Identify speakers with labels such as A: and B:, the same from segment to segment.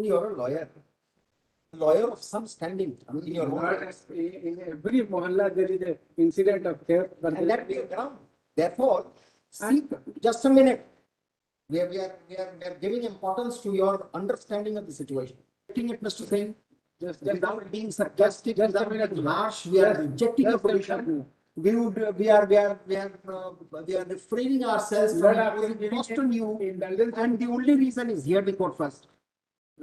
A: You're a lawyer of some standing. I mean, in your own.
B: In every mohalla there is an incident of theft.
A: And that be a ground. Therefore, see, just a minute. We are giving importance to your understanding of the situation. Taking it, Mr. Singh, without being sarcastic, without being harsh, we are rejecting your position. We are refraining ourselves from imposing cost on you, and the only reason is here the court first.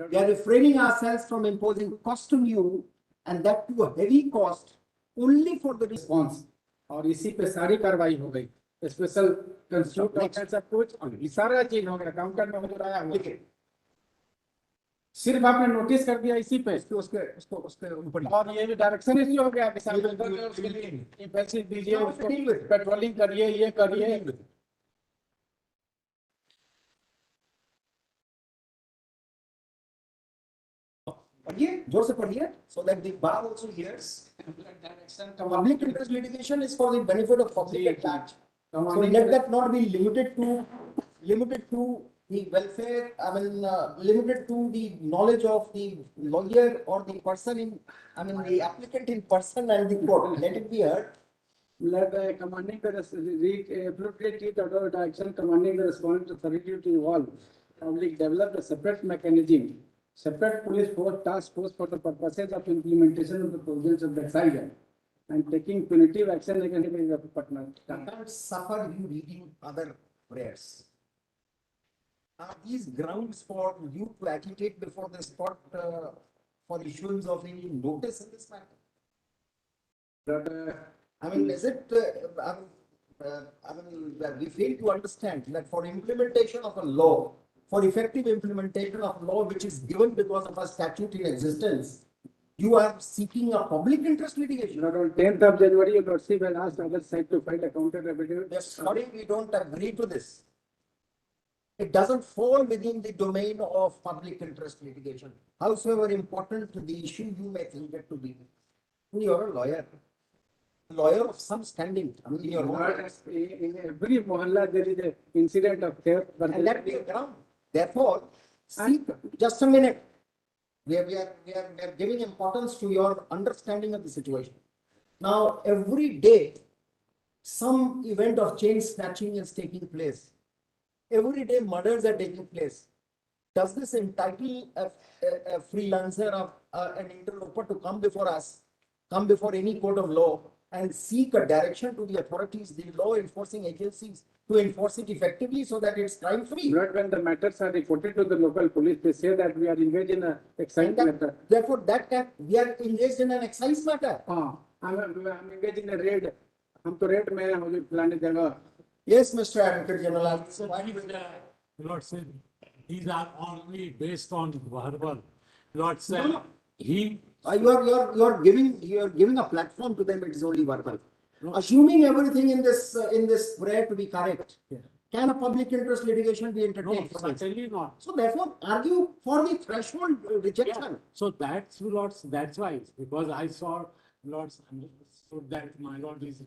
A: We are refraining ourselves from imposing cost on you, and that to a heavy cost, only for the response.
B: और इसी पे सारी कार्रवाई हो गई, special construct सब कुछ सारा चीज हो गया, काउंटर में हो रहा है, सिर्फ आपने नोटिस कर दिया इसी पे, उसके ऊपर, और ये भी डायरेक्शन इसी हो गया कि उसके लिए पैसे दीजिए, पेट्रोलिंग करिए, ये करिए.
A: पढ़िए, जोर से पढ़िए, so that the bar also hears. Public interest litigation is for the benefit of public at large. So let that not be limited to the welfare. I mean, limited to the knowledge of the lawyer or the person in. I mean, the applicant in person and the court. Let it be heard.
B: Let the commanding the appropriate order of action commanding the responsible authority to involve public develop a separate mechanism. Separate police force task force for the purposes of implementation of the provisions of the excision and taking punitive action against the Patna.
A: Can't suffer you reading other prayers. Are these grounds for you to agitate before the spot for issuance of any notice in this matter? I mean, is it? We fail to understand that for implementation of a law. For effective implementation of law which is given because of a statute in existence, you are seeking a public interest litigation.
B: Not on 10th of January, your lordship has asked other side to file a counter affidavit.
A: Yes, sorry, we don't agree to this. It doesn't fall within the domain of public interest litigation. However important the issue you may think it to be. You're a lawyer of some standing. I mean, in your own.
B: In every mohalla there is an incident of theft.
A: And that be a ground. Therefore, see, just a minute. We are giving importance to your understanding of the situation. Now, every day, some event of chain snatching is taking place. Every day, murders are taking place. Does this entitle a freelancer or an interloper to come before us, come before any court of law, and seek a direction to the authorities, the law enforcing agencies, to enforce it effectively so that it's crime free?
B: Not when the matters are reported to the local police, they say that we are engaged in an excise matter.
A: Therefore, we are engaged in an excise matter.
B: I'm engaged in a raid. हम तो red में मुझे फलाने जगह.
A: Yes, Mr. Advocate General.
C: So, Lord said, these are only based on verbal. Lord said, he.
A: You are giving a platform to them. It is only verbal. No. Assuming everything in this prayer to be correct, yeah. Can a public interest litigation be entertained?
C: No, certainly not.
A: So therefore, argue for the threshold rejection.
C: Yeah. So that's Lord's. That's why, because I saw Lord's, so that my Lord is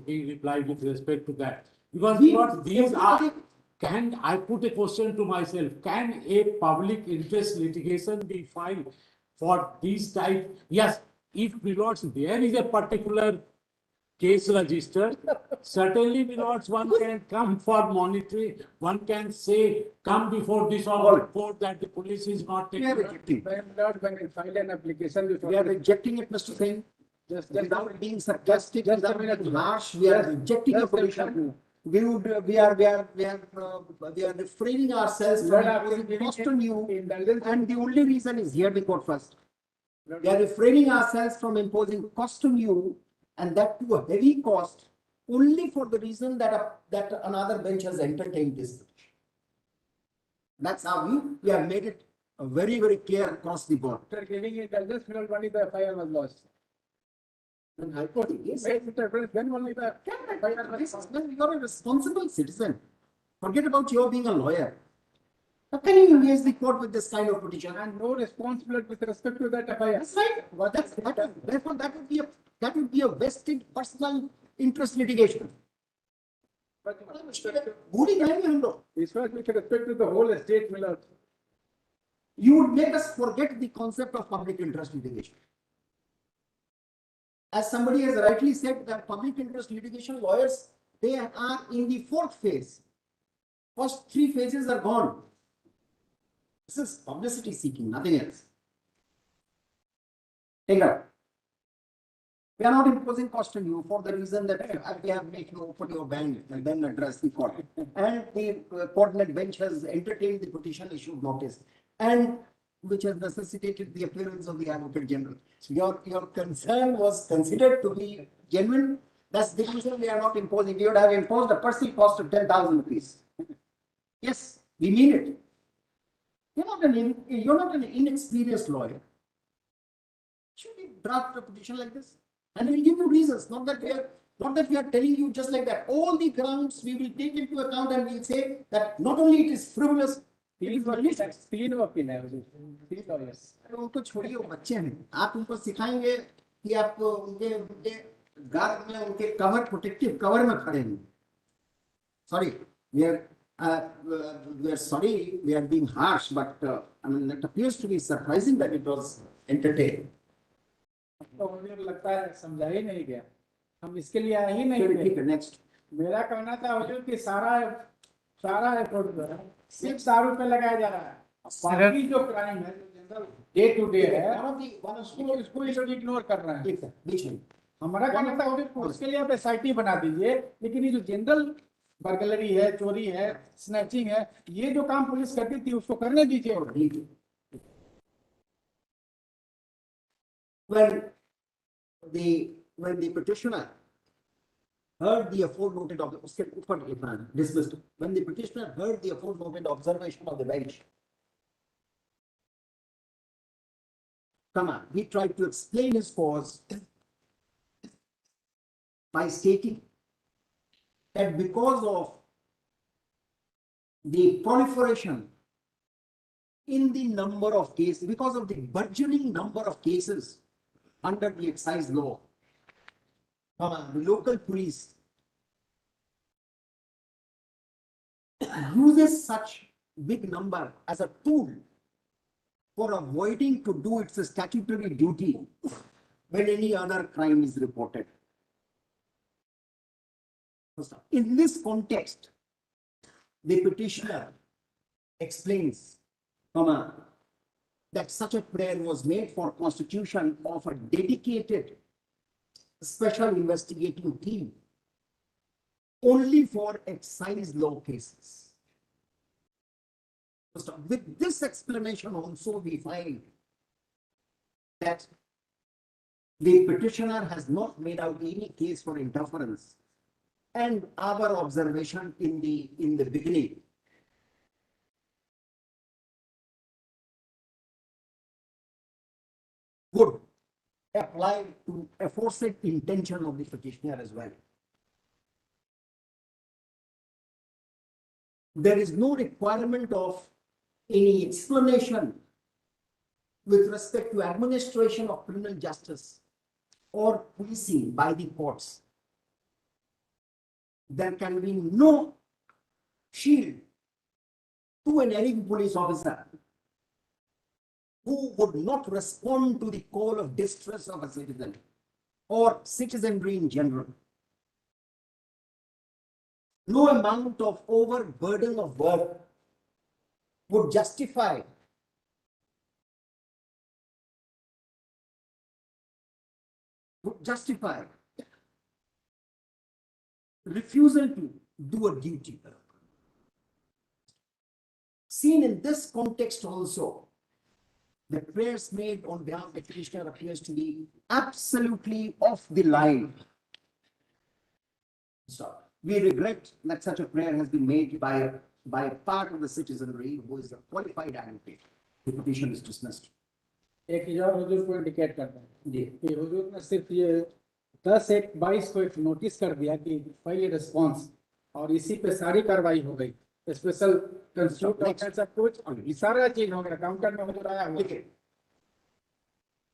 C: being replied with respect to that. Because Lord, these are. Can I put a question to myself? Can a public interest litigation be filed for these type? Yes, if Lords, there is a particular case registered, certainly Lords, one can come for monitoring, one can say, come before this or report that the police is not taking.
B: When we file an application before.
A: We are rejecting it, Mr. Singh. Just without being sarcastic, without being harsh, we are rejecting your position. We are refraining ourselves from imposing cost on you, and the only reason is here the court first. We are refraining ourselves from imposing cost on you, and that to a heavy cost, only for the reason that another bench has entertained this. That's our view. We have made it very, very clear across the board.
B: After giving it, only the FIR was lost.
A: And High Court, yes.
B: Then only the FIR was lost.
A: You're a responsible citizen. Forget about your being a lawyer. How can you engage the court with this kind of petition?
B: And no responsibility with respect to that FIR.
A: That's right. Therefore, that would be a vested personal interest litigation.
B: But
A: This
B: was with respect to the whole estate, Miller.
A: You would make us forget the concept of public interest litigation. As somebody has rightly said, that public interest litigation lawyers, they are in the fourth phase. First three phases are gone. This is publicity seeking, nothing else. Take that. We are not imposing cost on you for the reason that we have made you open your bank and then address the court. And the coordinate bench has entertained the petition issued notice, and which has necessitated the appearance of the Advocate General. So your concern was considered to be genuine. That's the reason we are not imposing. We would have imposed a personal cost of 10,000 rupees. Yes, we mean it. You're not an inexperienced lawyer. Should we draft a petition like this? And we'll give you reasons, not that we are telling you just like that. All the grounds we will take into account, and we'll say that not only it is frivolous, it is malicious.
B: तीन वकील हैं तीन lawyers.
A: उनको छोड़िए, वो बच्चे हैं. आप उनको सिखाएंगे कि आप उनके गार्ड में, उनके कवर, प्रोटेक्टिव कवर में खड़े हैं. Sorry, we are sorry, we are being harsh, but I mean, it appears to be surprising that it was entertained.
B: तो मुझे लगता है समझा ही नहीं गया. हम इसके लिए आए ही नहीं थे.
A: ठीक है, next.
B: मेरा कहना था हुजूर कि सारा एफर्ट जो है सिर्फ दारू पे लगाया जा रहा है. बाकी जो क्राइम है, जो जनरल डे टू डे है, इसको इग्नोर कर रहे हैं.
A: ठीक है, बीच में.
B: हमारा कहना था हुजूर उसके लिए आप एसआईटी बना दीजिए, लेकिन ये जो जनरल बर्गलरी है, चोरी है, स्नैचिंग है, ये जो काम पुलिस करती थी उसको करने दीजिए. When the petitioner heard the aforementioned dismissed. When the petitioner heard the aforementioned observation of the bench, he tried to explain his cause by stating that because of the proliferation in the number of cases, because of the burgeoning number of cases under the excise law, the local police uses such big number as a tool for avoiding to do its statutory duty when any other crime is reported. In this context, the petitioner explains, that such a prayer was made for constitution of a dedicated special investigating team only for excise law cases. With this explanation also, we find that the petitioner has not made out any case for interference, and our observation in the beginning would apply to aforesaid intention of the petitioner as well. There is no requirement of any explanation with respect to administration of criminal justice or policing by the courts. There can be no shield to an erring police officer who would not respond to the call of distress of a citizen or citizenry in general. No amount of overburden of work would justify refusal to do a duty. Seen in this context also, the prayers made on behalf of the petitioner appears to be absolutely off the line. So we regret that such a prayer has been made by a part of the citizenry who is a qualified advocate. The petition is dismissed. एक चीज और हुजूर को indicate करता है कि हुजूर ने सिर्फ ये 10/1/22 को एक नोटिस कर दिया कि फाइल रिस्पांस, और इसी पे सारी कार्रवाई हो गई. स्पेशल कंस्टिट्यूट सब कुछ ये सारा चीज हो गया. काउंटर में हुजूर आया हुआ,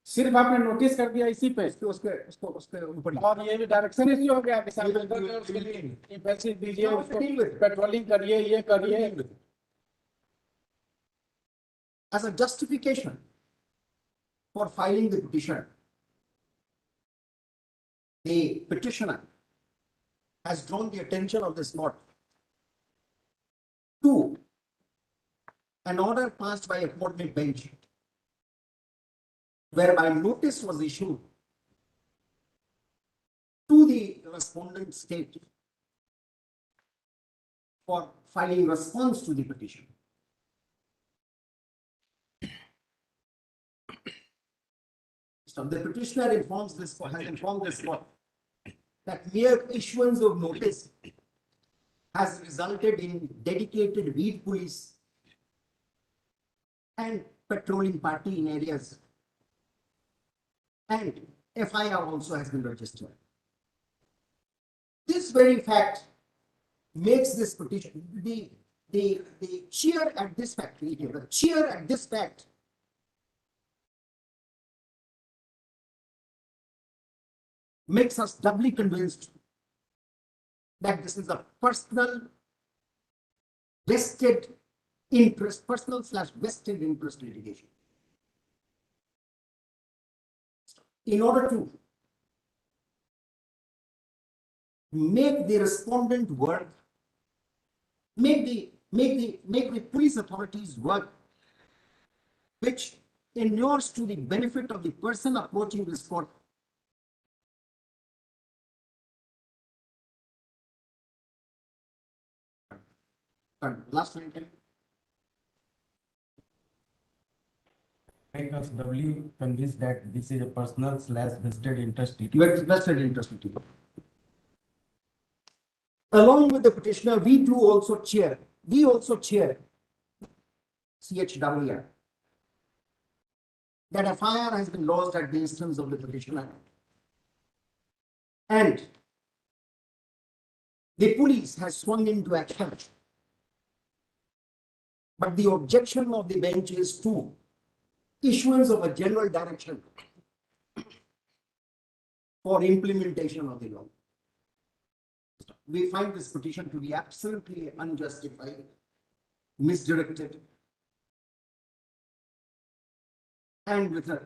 B: सिर्फ आपने नोटिस कर दिया इसी पे,
A: उसके ऊपर,
B: और ये भी डायरेक्शन इसी हो गया कि साहब उसके लिए पैसे दीजिए, उसको पेट्रोलिंग करिए, ये करिए.
A: as a justification for filing the petition, the petitioner has drawn the attention of this court to an order passed by a court bench whereby notice was issued to the respondent state for filing response to the petition. So the petitioner has informed this court that mere issuance of notice has resulted in dedicated beat police and patrolling party in areas, and FIR also has been registered. This very fact makes this petition, the cheer at this fact, the cheer at this fact makes us doubly convinced that this is a personal vested interest, personal/vested interest litigation. In order to make the respondent work, make the police authorities work, which inures to the benefit of the person approaching this court, last one.
D: Make us doubly convinced that this is a personal/vested interest litigation.
A: Vested interest litigation. Along with the petitioner, we also cheer CHWR that FIR has been lodged at the instance of the petitioner, and the police has swung into action. But the objection of the bench is to issuance of a general direction for implementation of the law. We find this petition to be absolutely unjustified, misdirected, and with a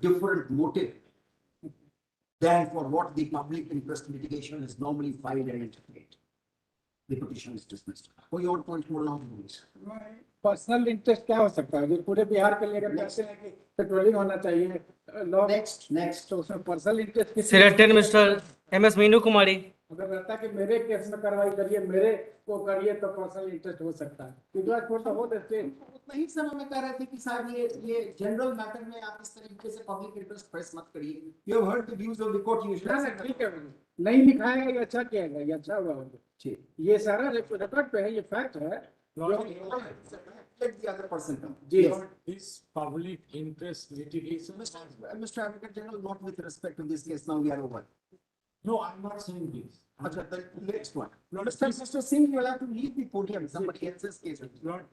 A: different motive than for what the public interest litigation is normally filed and interpreted. The petition is dismissed. For your point, more long, please.
B: Personal interest क्या हो सकता है? जो पूरे बिहार के लेकर कहते हैं कि पेट्रोलिंग होना चाहिए, लॉ
A: Next.
B: तो उसमें personal interest
E: Selected Mr. MS Meenu Kumari.
B: अगर रहता कि मेरे केस में कार्रवाई करिए, मेरे को करिए, तो पर्सनल इंटरेस्ट हो सकता है. It was for the whole state.
A: उतना ही समय में कह रहे थे कि साहब ये जनरल मैटर में आप इस तरीके से पब्लिक इंटरेस्ट प्रेस मत करिए. You have heard the views of the court. You
B: ना
A: should.
B: ठीक है, नहीं लिखाएगा ये अच्छा किएगा, ये अच्छा हुआ. ये सारा रिकॉर्ड पे है, ये फैक्ट है.
A: Let the other person come.
B: Yes.
C: This public interest litigation.
A: Mr. Advocate General, not with respect to this case, now we are over.
C: No, I'm not saying this.
A: The next one. Mr. Singh, you will have to leave the podium. Somebody else's case.
C: Lord,